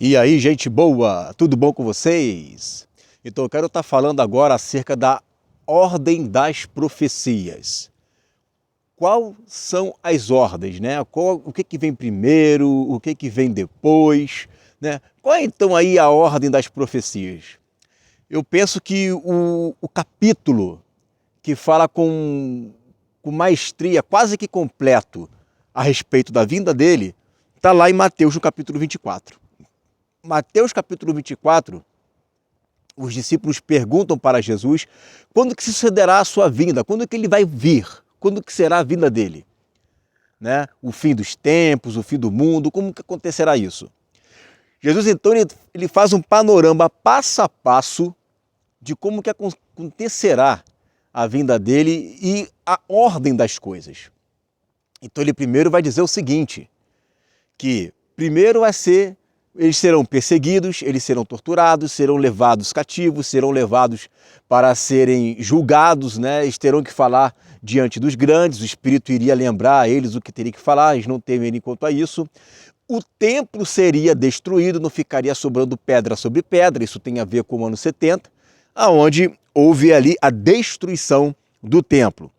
E aí, gente boa, tudo bom com vocês? Então eu quero estar falando agora acerca da ordem das profecias. Quais são as ordens, né? O que vem primeiro, o que vem depois, né? Qual é então aí a ordem das profecias? Eu penso que o capítulo que fala com maestria, quase que completo, a respeito da vinda dele, está lá em Mateus, no capítulo 24. Mateus capítulo 24, os discípulos perguntam para Jesus quando que sucederá a sua vinda, quando que ele vai vir, quando que será a vinda dele, né? O fim dos tempos, o fim do mundo, como que acontecerá isso? Jesus então ele faz um panorama passo a passo de como que acontecerá a vinda dele e a ordem das coisas. Então ele primeiro vai dizer o seguinte, que primeiro vai ser eles serão perseguidos, eles serão torturados, serão levados cativos, serão levados para serem julgados, né? Eles terão que falar diante dos grandes, o Espírito iria lembrar a eles o que teria que falar, eles não temerem quanto a isso. O templo seria destruído, não ficaria sobrando pedra sobre pedra, isso tem a ver com o ano 70, aonde houve ali a destruição do templo.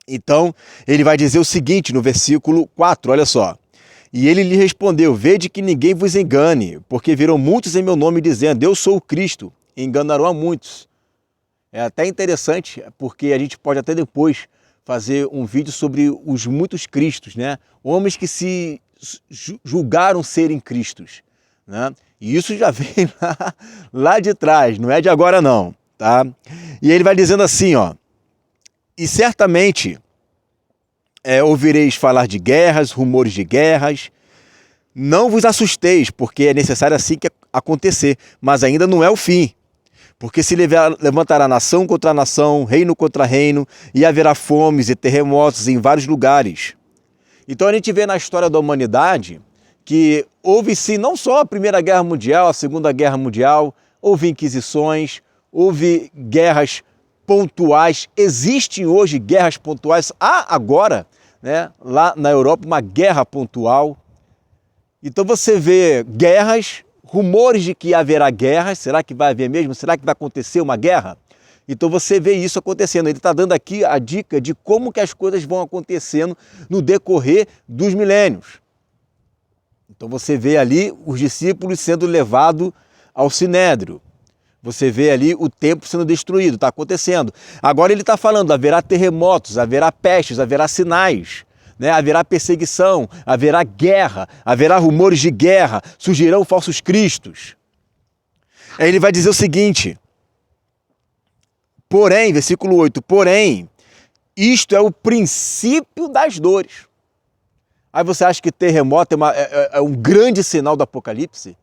Então, ele vai dizer o seguinte no versículo 4, olha só. E ele lhe respondeu, vede que ninguém vos engane, porque virão muitos em meu nome dizendo, eu sou o Cristo, e enganarão a muitos. É até interessante, porque a gente pode até depois fazer um vídeo sobre os muitos Cristos, né? Homens que se julgaram serem Cristos, né? E isso já vem lá de trás, não é de agora não, tá? E ele vai dizendo assim, ó, e certamente ouvireis falar de guerras, rumores de guerras. Não vos assusteis, porque é necessário assim que acontecer, mas ainda não é o fim. Porque se levantará nação contra nação, reino contra reino, e haverá fomes e terremotos em vários lugares. Então a gente vê na história da humanidade que houve sim não só a Primeira Guerra Mundial, a Segunda Guerra Mundial, houve inquisições, houve guerras pontuais, existem hoje guerras pontuais, há agora, né, lá na Europa, uma guerra pontual. Então você vê guerras, rumores de que haverá guerras, será que vai haver mesmo? Será que vai acontecer uma guerra? Então você vê isso acontecendo. Ele está dando aqui a dica de como que as coisas vão acontecendo no decorrer dos milênios. Então você vê ali os discípulos sendo levados ao Sinédrio. Você vê ali o templo sendo destruído, está acontecendo. Agora ele está falando, haverá terremotos, haverá pestes, haverá sinais, né? Haverá perseguição, haverá guerra, haverá rumores de guerra, surgirão falsos cristos. Aí ele vai dizer o seguinte, porém, versículo 8, porém, isto é o princípio das dores. Aí você acha que terremoto é um grande sinal do Apocalipse?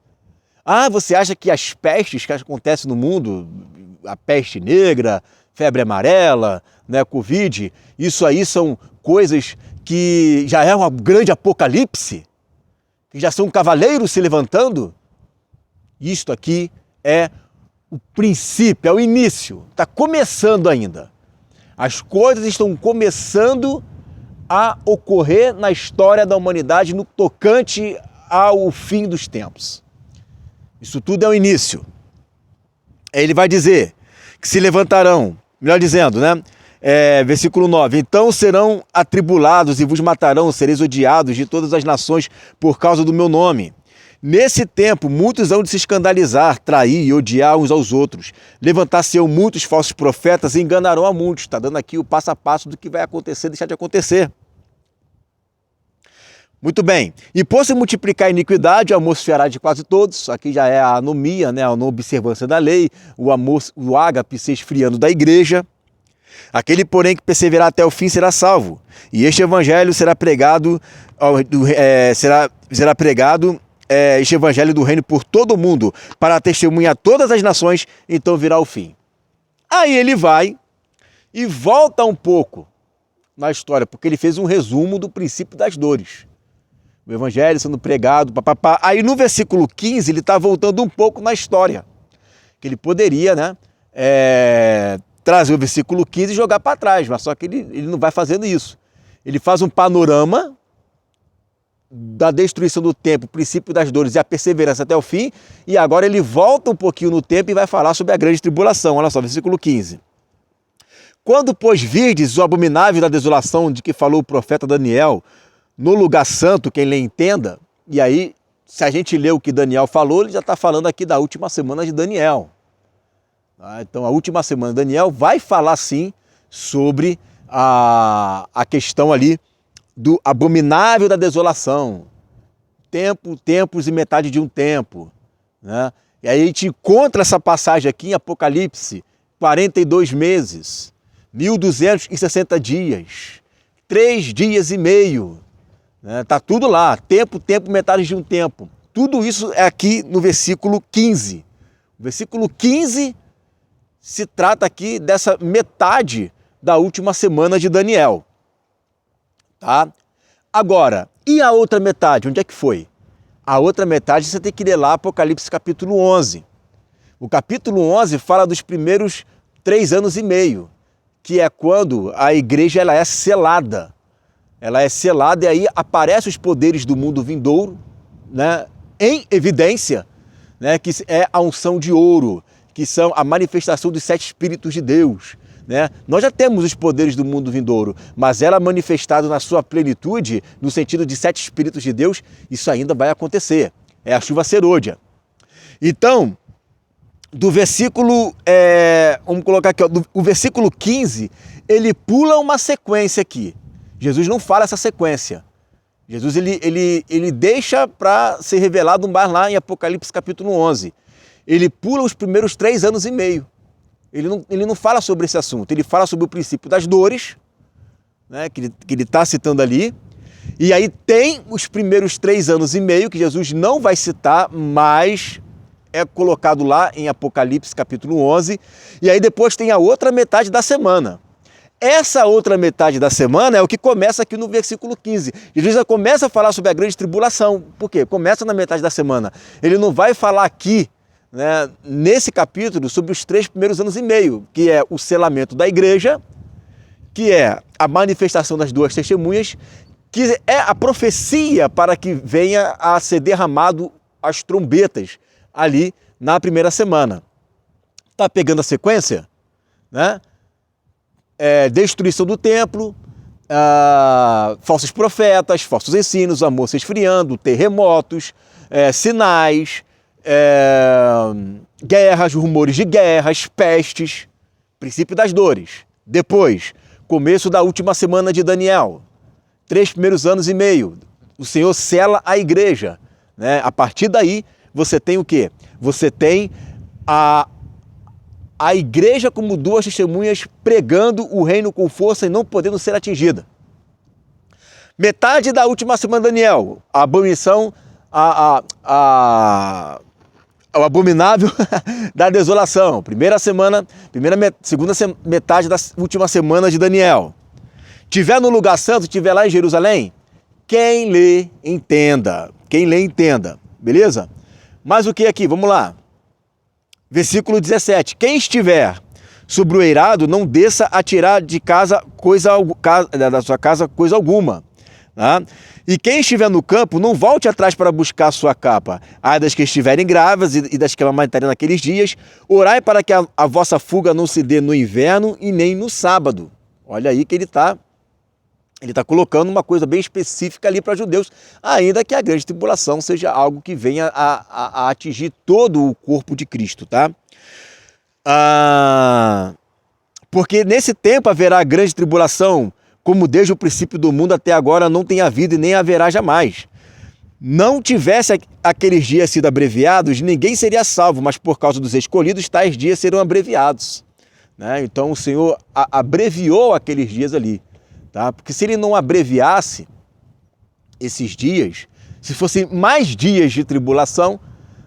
Ah, você acha que as pestes que acontecem no mundo, a peste negra, febre amarela, né, Covid, isso aí são coisas que já é um grande apocalipse? Que já são cavaleiros se levantando? Isto aqui é o princípio, é o início, está começando ainda. As coisas estão começando a ocorrer na história da humanidade no tocante ao fim dos tempos. Isso tudo é o início. Ele vai dizer que se levantarão, melhor dizendo, né? Versículo 9, então serão atribulados e vos matarão, sereis odiados de todas as nações por causa do meu nome. Nesse tempo, muitos hão de se escandalizar, trair e odiar uns aos outros. Levantar-se-ão muitos falsos profetas e enganarão a muitos. Está dando aqui o passo a passo do que vai acontecer, deixar de acontecer. Muito bem, e por se multiplicar a iniquidade, o amor se fiará de quase todos, aqui já é a anomia, né? A não observância da lei, o amor, o ágape se esfriando da igreja. Aquele, porém, que perseverar até o fim será salvo, e este evangelho será pregado, este evangelho do reino por todo o mundo, para testemunhar todas as nações, então virá o fim. Aí ele vai e volta um pouco na história, porque ele fez um resumo do princípio das dores. O evangelho sendo pregado, papapá. Aí no versículo 15 ele está voltando um pouco na história. Que ele poderia, né, trazer o versículo 15 e jogar para trás, mas só que ele não vai fazendo isso. Ele faz um panorama da destruição do tempo, o princípio das dores e a perseverança até o fim, e agora ele volta um pouquinho no tempo e vai falar sobre a grande tribulação. Olha só, versículo 15. Quando, pois, virdes o abominável da desolação de que falou o profeta Daniel, no lugar santo, quem lhe entenda, e aí, se a gente lê o que Daniel falou, ele já está falando aqui da última semana de Daniel. Então, a última semana de Daniel vai falar, sim, sobre a questão ali do abominável da desolação. Tempo, tempos e metade de um tempo. Né? E aí a gente encontra essa passagem aqui em Apocalipse, 42 meses, 1260 dias, 3 dias e meio. Está tudo lá, tempo, tempo, metade de um tempo. Tudo isso é aqui no versículo 15. O versículo 15 se trata aqui dessa metade da última semana de Daniel. Tá? Agora, e a outra metade? Onde é que foi? A outra metade você tem que ler lá Apocalipse capítulo 11. O capítulo 11 fala dos primeiros 3 anos e meio, que é quando a igreja ela é selada. Ela é selada e aí aparecem os poderes do mundo vindouro, né, em evidência, né, que é a unção de ouro, que são a manifestação dos 7 Espíritos de Deus. Né? Nós já temos os poderes do mundo vindouro, mas ela manifestada na sua plenitude, no sentido de 7 Espíritos de Deus, isso ainda vai acontecer. É a chuva serôdia. Então, do versículo, vamos colocar aqui, ó, o versículo 15, ele pula uma sequência aqui. Jesus não fala essa sequência. Jesus ele deixa para ser revelado mais lá em Apocalipse capítulo 11. Ele pula os primeiros 3 anos e meio. Ele não fala sobre esse assunto, ele fala sobre o princípio das dores, né, que ele está citando ali. E aí tem os primeiros 3 anos e meio, que Jesus não vai citar, mas é colocado lá em Apocalipse capítulo 11. E aí depois tem a outra metade da semana. Essa outra metade da semana é o que começa aqui no versículo 15. Jesus já começa a falar sobre a grande tribulação. Por quê? Começa na metade da semana. Ele não vai falar aqui, né, nesse capítulo, sobre os 3 primeiros anos e meio, que é o selamento da igreja, que é a manifestação das 2 testemunhas, que é a profecia para que venha a ser derramado as trombetas ali na primeira semana. Tá pegando a sequência? Né? Destruição do templo, falsos profetas, falsos ensinos, amor se esfriando, terremotos, sinais, guerras, rumores de guerras, pestes, princípio das dores. Depois, começo da última semana de Daniel, 3 primeiros anos e meio, o Senhor sela a igreja. Né? A partir daí, você tem o quê? Você tem a igreja como 2 testemunhas pregando o reino com força e não podendo ser atingida. Metade da última semana de Daniel, a abominação, o abominável da desolação. Segunda metade da última semana de Daniel. Tiver no lugar santo, tiver lá em Jerusalém, quem lê, entenda. Quem lê, entenda. Beleza? Mas o que aqui? Vamos lá. Versículo 17. Quem estiver sobre o eirado, não desça a tirar de casa da sua casa coisa alguma. Tá? E quem estiver no campo, não volte atrás para buscar a sua capa. Ai das que estiverem grávidas e das que amamentarem naqueles dias, orai para que a vossa fuga não se dê no inverno e nem no sábado. Olha aí que ele está colocando uma coisa bem específica ali para judeus, ainda que a grande tribulação seja algo que venha a atingir todo o corpo de Cristo, tá? Porque nesse tempo haverá grande tribulação, como desde o princípio do mundo até agora não tem havido e nem haverá jamais. Não tivesse aqueles dias sido abreviados, ninguém seria salvo, mas por causa dos escolhidos, tais dias serão abreviados. Né? Então o Senhor abreviou aqueles dias ali. Tá? Porque se ele não abreviasse esses dias, se fossem mais dias de tribulação,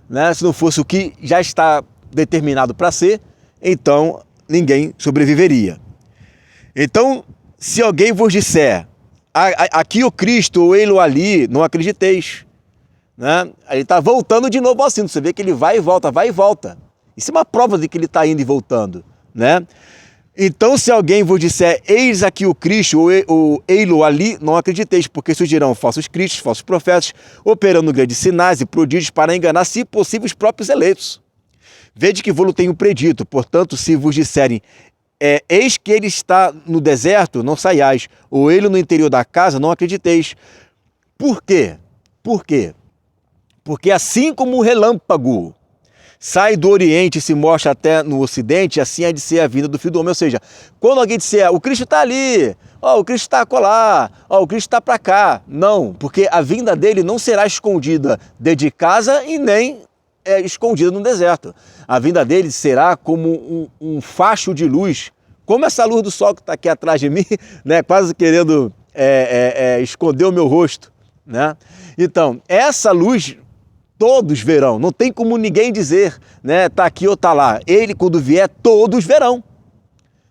né, se não fosse o que já está determinado para ser, então ninguém sobreviveria. Então, se alguém vos disser, aqui o Cristo ou ele ou ali, não acrediteis. Né? Ele está voltando de novo ao assunto, você vê que ele vai e volta, vai e volta. Isso é uma prova de que ele está indo e voltando. Né? Então, se alguém vos disser, eis aqui o Cristo, ou ei-lo ali, não acrediteis, porque surgirão falsos cristos, falsos profetas, operando grandes sinais e prodígios para enganar, se possível, os próprios eleitos. Vede que vou-lo tenho predito, portanto, se vos disserem, eis que ele está no deserto, não saiais, ou ele no interior da casa, não acrediteis. Por quê? Por quê? Porque assim como o relâmpago sai do Oriente e se mostra até no Ocidente, assim há de ser a vinda do Filho do Homem. Ou seja, quando alguém disser, o Cristo está ali, o Cristo está acolá, o Cristo está para cá. Não, porque a vinda dele não será escondida dentro de casa e nem escondida no deserto. A vinda dele será como um facho de luz, como essa luz do sol que está aqui atrás de mim, né, quase querendo esconder o meu rosto, né? Então, essa luz todos verão, não tem como ninguém dizer, né, tá aqui ou tá lá. Ele, quando vier, todos verão.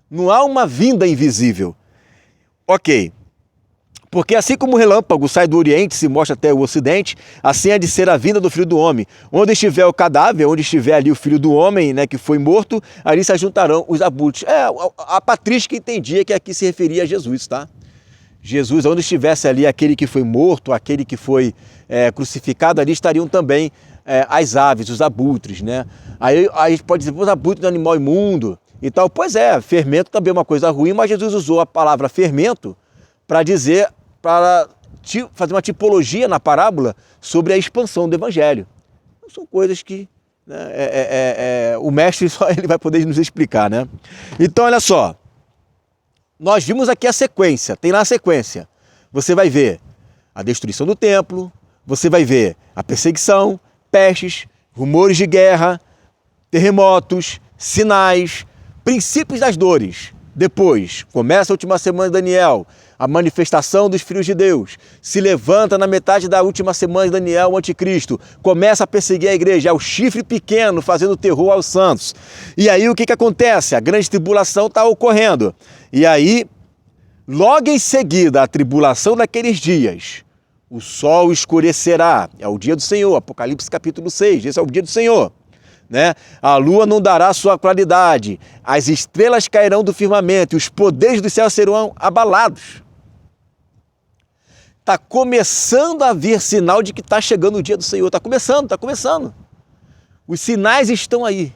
Não há uma vinda invisível. Ok. Porque assim como o relâmpago sai do Oriente e se mostra até o Ocidente, assim é de ser a vinda do Filho do Homem. Onde estiver o cadáver, onde estiver ali o Filho do Homem, né, que foi morto, ali se ajuntarão os abutres. A patrística entendia que aqui se referia a Jesus, tá? Jesus, onde estivesse ali aquele que foi morto, aquele que foi crucificado, ali estariam também as aves, os abutres, né? Aí a gente pode dizer, os abutres do animal imundo e tal. Pois é, fermento também é uma coisa ruim, mas Jesus usou a palavra fermento para dizer, para fazer uma tipologia na parábola sobre a expansão do evangelho. São coisas que, né, o mestre só ele vai poder nos explicar, né? Então, olha só. Nós vimos aqui a sequência, tem lá a sequência. Você vai ver a destruição do templo, você vai ver a perseguição, pestes, rumores de guerra, terremotos, sinais, princípios das dores. Depois, começa a última semana de Daniel, a manifestação dos filhos de Deus. Se levanta na metade da última semana de Daniel o anticristo. Começa a perseguir a igreja, é o chifre pequeno fazendo terror aos santos. E aí o que acontece? A grande tribulação está ocorrendo. E aí, logo em seguida, a tribulação daqueles dias, o sol escurecerá. É o dia do Senhor, Apocalipse capítulo 6, esse é o dia do Senhor. Né? A lua não dará sua claridade, as estrelas cairão do firmamento e os poderes do céu serão abalados. Está começando a haver sinal de que está chegando o dia do Senhor. Está começando, está começando. Os sinais estão aí.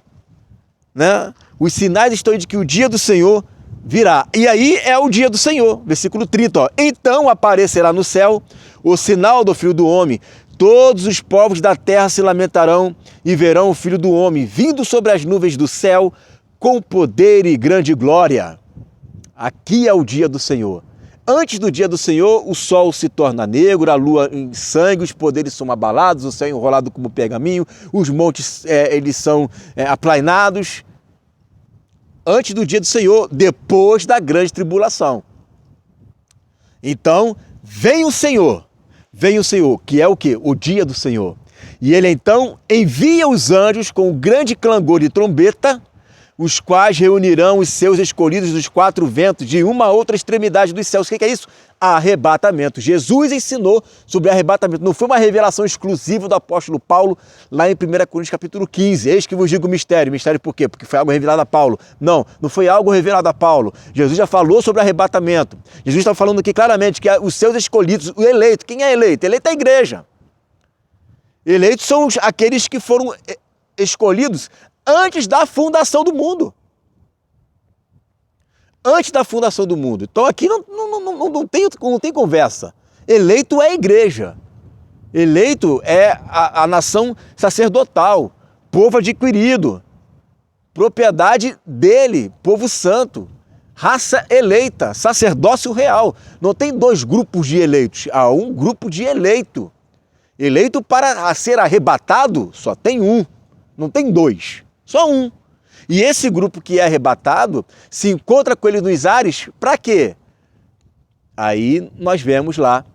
Né? Os sinais estão aí de que o dia do Senhor virá. E aí é o dia do Senhor, versículo 30. Ó. Então aparecerá no céu o sinal do Filho do Homem. Todos os povos da terra se lamentarão e verão o Filho do Homem vindo sobre as nuvens do céu com poder e grande glória. Aqui é o dia do Senhor. Antes do dia do Senhor, o sol se torna negro, a lua em sangue, os poderes são abalados, o céu enrolado como pergaminho, os montes eles são aplainados. Antes do dia do Senhor, depois da grande tribulação. Então, vem o Senhor, que é o quê? O dia do Senhor. E ele então envia os anjos com um grande clangor de trombeta, os quais reunirão os seus escolhidos dos quatro ventos de uma a outra extremidade dos céus. O que é isso? Arrebatamento. Jesus ensinou sobre arrebatamento. Não foi uma revelação exclusiva do apóstolo Paulo lá em 1 Coríntios capítulo 15. Eis que vos digo mistério. Mistério por quê? Porque foi algo revelado a Paulo. Não foi algo revelado a Paulo. Jesus já falou sobre arrebatamento. Jesus está falando aqui claramente que os seus escolhidos, o eleito. Quem é eleito? Eleito é a igreja. Eleitos são aqueles que foram escolhidos antes da fundação do mundo. Antes da fundação do mundo. Então aqui não tem conversa. Eleito é a igreja. Eleito é a nação sacerdotal, povo adquirido, propriedade dele, povo santo, raça eleita, sacerdócio real. Não tem dois grupos de eleitos, há um grupo de eleito. Eleito para ser arrebatado, só tem um, não tem dois, só um. E esse grupo que é arrebatado se encontra com ele nos ares, para quê? Aí nós vemos lá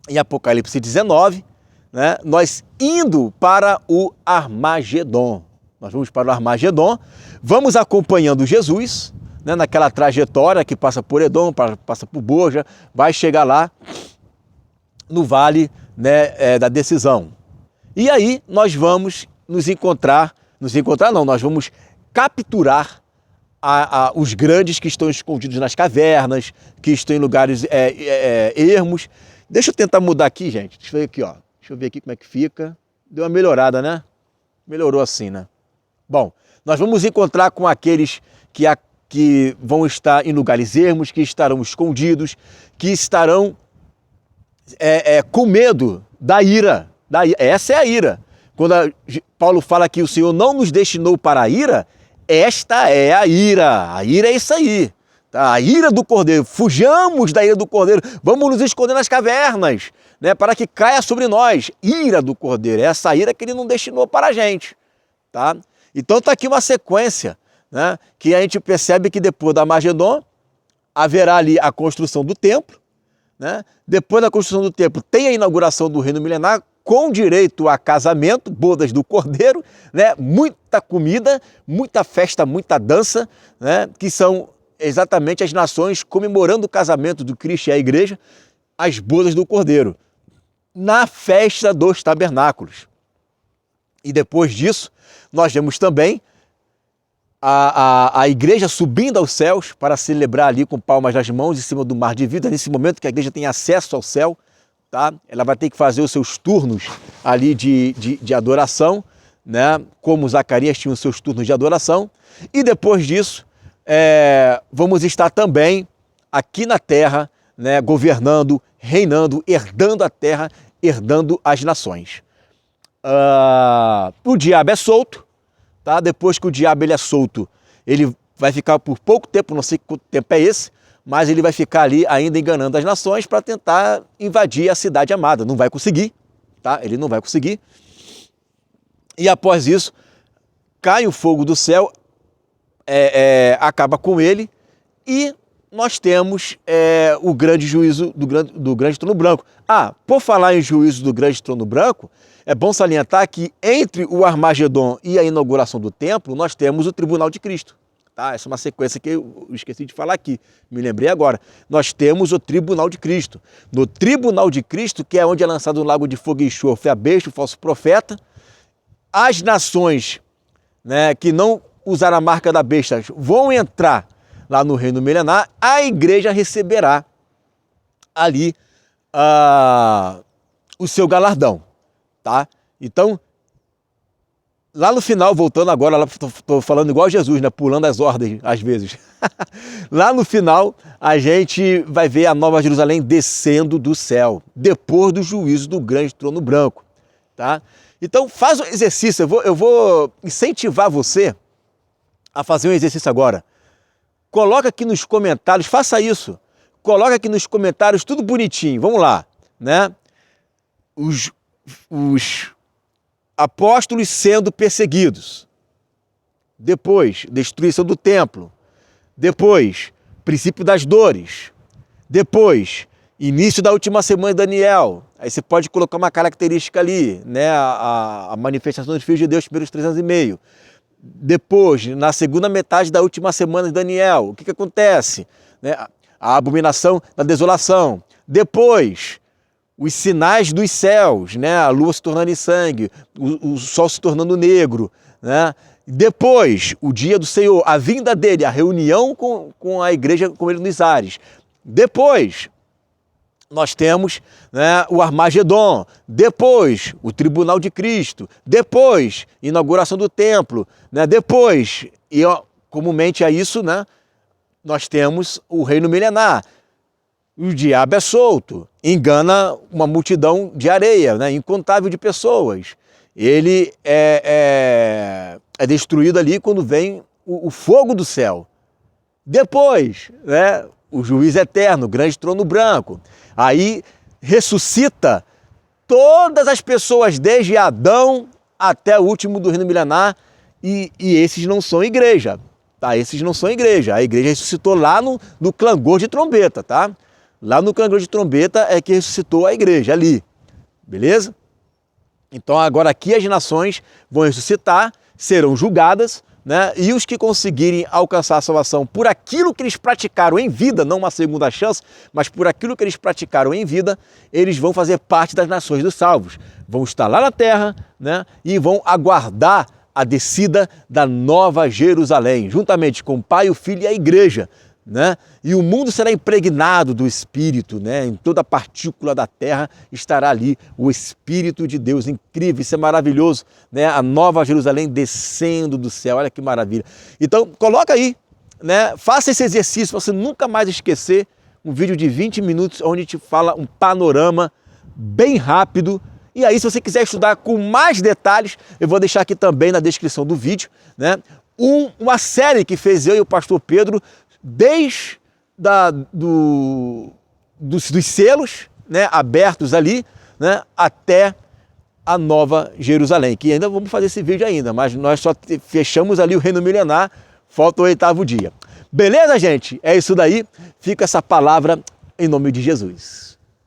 em Apocalipse 19, né, nós indo para o Armagedon. Nós vamos para o Armagedon, vamos acompanhando Jesus, né, naquela trajetória que passa por Edom, passa por Borja, vai chegar lá no vale, né, da decisão. E aí nós vamos nós vamos capturar os grandes que estão escondidos nas cavernas, que estão em lugares ermos. Deixa eu tentar mudar aqui, gente. Deixa eu ver aqui, ó. Deixa eu ver aqui como é que fica. Deu uma melhorada, né? Melhorou assim, né? Bom, nós vamos encontrar com aqueles que vão estar em lugares ermos, que estarão escondidos, que estarão com medo da ira. Essa é a ira. Quando Paulo fala que o Senhor não nos destinou para a ira, esta é a ira. A ira é isso aí. Tá? A ira do Cordeiro. Fujamos da ira do Cordeiro. Vamos nos esconder nas cavernas, né, para que caia sobre nós. Ira do Cordeiro. É essa ira que ele não destinou para a gente. Tá? Então está aqui uma sequência, né, que a gente percebe que depois da Armagedon haverá ali a construção do templo. Né? Depois da construção do templo tem a inauguração do reino milenar, com direito a casamento, bodas do Cordeiro, né? Muita comida, muita festa, muita dança, né? Que são exatamente as nações comemorando o casamento do Cristo e a igreja, as bodas do Cordeiro, na festa dos tabernáculos. E depois disso, nós vemos também a igreja subindo aos céus para celebrar ali com palmas nas mãos em cima do mar de vida, nesse momento que a igreja tem acesso ao céu. Tá? Ela vai ter que fazer os seus turnos ali de adoração, né? Como Zacarias tinha os seus turnos de adoração. E depois disso, vamos estar também aqui na terra, né? Governando, reinando, herdando a terra, herdando as nações. O diabo é solto, tá? Depois que o diabo ele é solto, ele vai ficar por pouco tempo, não sei quanto tempo é esse, mas ele vai ficar ali ainda enganando as nações para tentar invadir a cidade amada. Não vai conseguir, tá? Ele não vai conseguir. E após isso, cai o fogo do céu, acaba com ele, e nós temos o grande juízo do grande trono branco. Por falar em juízo do grande trono branco, é bom salientar que entre o Armagedon e a inauguração do templo, nós temos o tribunal de Cristo. Tá? Essa é uma sequência que eu esqueci de falar aqui, me lembrei agora. Nós temos o tribunal de Cristo. No tribunal de Cristo, que é onde é lançado um lago de fogo e enxofre a besta, o falso profeta, as nações, né, que não usaram a marca da besta vão entrar lá no reino milenar, a igreja receberá ali o seu galardão. Tá? Então, lá no final, voltando agora, estou falando igual Jesus, né? Pulando as ordens às vezes. Lá no final, a gente vai ver a Nova Jerusalém descendo do céu, depois do juízo do grande trono branco. Tá? Então faz um exercício, eu vou incentivar você a fazer um exercício agora. Coloca aqui nos comentários, faça isso. Coloca aqui nos comentários tudo bonitinho, vamos lá. Né? Os apóstolos sendo perseguidos, depois destruição do templo, depois princípio das dores, depois início da última semana de Daniel. Aí você pode colocar uma característica ali, né? A manifestação dos filhos de Deus, primeiros 3 anos e meio. Depois, na segunda metade da última semana de Daniel, o que acontece? Né? A abominação da desolação. Depois, os sinais dos céus, né? A lua se tornando em sangue, o sol se tornando negro, né? Depois, o dia do Senhor, a vinda dele, a reunião com a igreja com ele nos ares. Depois, nós temos, né, o Armagedon. Depois, o tribunal de Cristo. Depois, inauguração do templo. Né? Depois, e comumente a isso, né, nós temos o reino milenar. O diabo é solto, engana uma multidão de areia, né? Incontável de pessoas. Ele é destruído ali quando vem o fogo do céu. Depois, né? O juiz eterno, o grande trono branco. Aí ressuscita todas as pessoas, desde Adão até o último do reino milenar, e esses não são igreja. Tá? Esses não são igreja. A igreja ressuscitou lá no clangor de trombeta, tá? Lá no clangor de trombeta é que ressuscitou a igreja, ali. Beleza? Então agora aqui as nações vão ressuscitar, serão julgadas, né? E os que conseguirem alcançar a salvação por aquilo que eles praticaram em vida, não uma segunda chance, mas por aquilo que eles praticaram em vida, eles vão fazer parte das nações dos salvos. Vão estar lá na terra, né? E vão aguardar a descida da Nova Jerusalém, juntamente com o Pai, o Filho e a Igreja, né? E o mundo será impregnado do Espírito, né? Em toda partícula da terra estará ali o Espírito de Deus. Incrível, isso é maravilhoso, né? A Nova Jerusalém descendo do céu, olha que maravilha. Então, coloca aí, né? Faça esse exercício para você nunca mais esquecer. Um vídeo de 20 minutos onde te fala um panorama bem rápido. E aí, se você quiser estudar com mais detalhes, eu vou deixar aqui também na descrição do vídeo, né? Uma série que fez eu e o pastor Pedro desde dos selos, né, abertos ali, né, até a Nova Jerusalém, que ainda vamos fazer esse vídeo ainda, mas nós só fechamos ali o Reino Milenar, falta o 8º dia. Beleza, gente? É isso daí. Fica essa palavra em nome de Jesus.